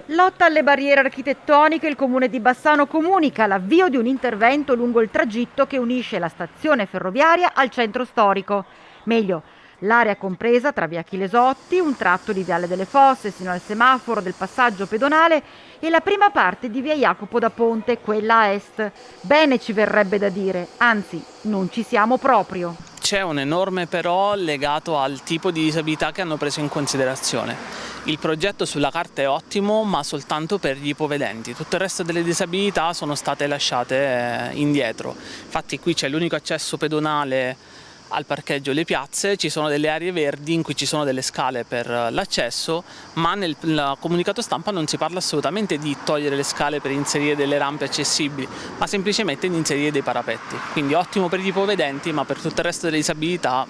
Lotta alle barriere architettoniche, il comune di Bassano comunica l'avvio di un intervento lungo il tragitto che unisce la stazione ferroviaria al centro storico. Meglio, l'area compresa tra via Chilesotti, un tratto di Viale delle Fosse sino al semaforo del passaggio pedonale e la prima parte di via Jacopo da Ponte, quella a est. Bene ci verrebbe da dire, anzi, non ci siamo proprio. C'è un enorme però legato al tipo di disabilità che hanno preso in considerazione. Il progetto sulla carta è ottimo, ma soltanto per gli ipovedenti. Tutto il resto delle disabilità sono state lasciate indietro. Infatti qui c'è l'unico accesso pedonale al parcheggio Le Piazze, ci sono delle aree verdi in cui ci sono delle scale per l'accesso, ma nel comunicato stampa non si parla assolutamente di togliere le scale per inserire delle rampe accessibili, ma semplicemente di inserire dei parapetti. Quindi ottimo per gli ipovedenti, ma per tutto il resto delle disabilità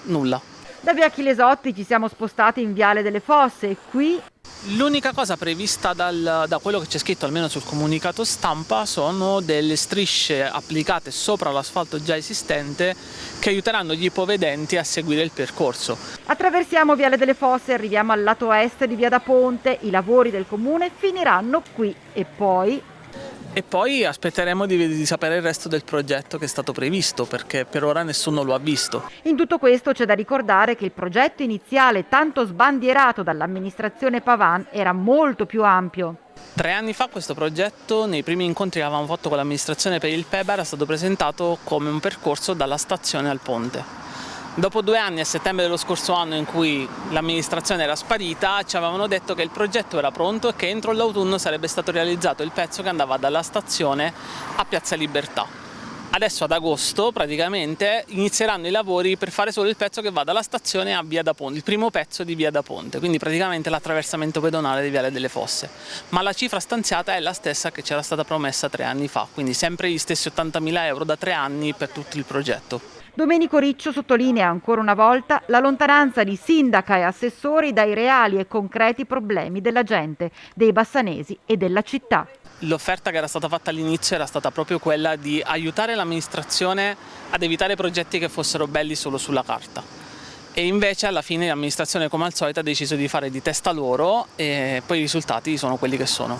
nulla. Da via Chilesotti ci siamo spostati in Viale delle Fosse e qui L'unica cosa prevista da quello che c'è scritto, almeno sul comunicato stampa, sono delle strisce applicate sopra l'asfalto già esistente che aiuteranno gli ipovedenti a seguire il percorso. attraversiamo Viale delle Fosse e arriviamo al lato est di via da Ponte. I lavori del comune finiranno qui e poi aspetteremo di sapere il resto del progetto che è stato previsto, perché per ora nessuno lo ha visto. in tutto questo c'è da ricordare che il progetto iniziale tanto sbandierato dall'amministrazione Pavan era molto più ampio. 3 anni fa questo progetto, nei primi incontri che avevamo fatto con l'amministrazione per il PEBA, era stato presentato come un percorso dalla stazione al ponte. Dopo 2 anni, a settembre dello scorso anno, in cui l'amministrazione era sparita, ci avevano detto che il progetto era pronto e che entro l'autunno sarebbe stato realizzato il pezzo che andava dalla stazione a Piazza Libertà. Adesso ad agosto praticamente inizieranno i lavori per fare solo il pezzo che va dalla stazione a Via da Ponte, il primo pezzo di Via da Ponte, quindi praticamente l'attraversamento pedonale di Viale delle Fosse. Ma la cifra stanziata è la stessa che c'era stata promessa 3 anni fa, quindi sempre gli stessi 80.000 euro da 3 anni per tutto il progetto. Domenico Riccio sottolinea ancora una volta la lontananza di sindaca e assessori dai reali e concreti problemi della gente, dei bassanesi e della città. L'offerta che era stata fatta all'inizio era stata proprio quella di aiutare l'amministrazione ad evitare progetti che fossero belli solo sulla carta. E invece alla fine l'amministrazione, come al solito, ha deciso di fare di testa loro e poi i risultati sono quelli che sono.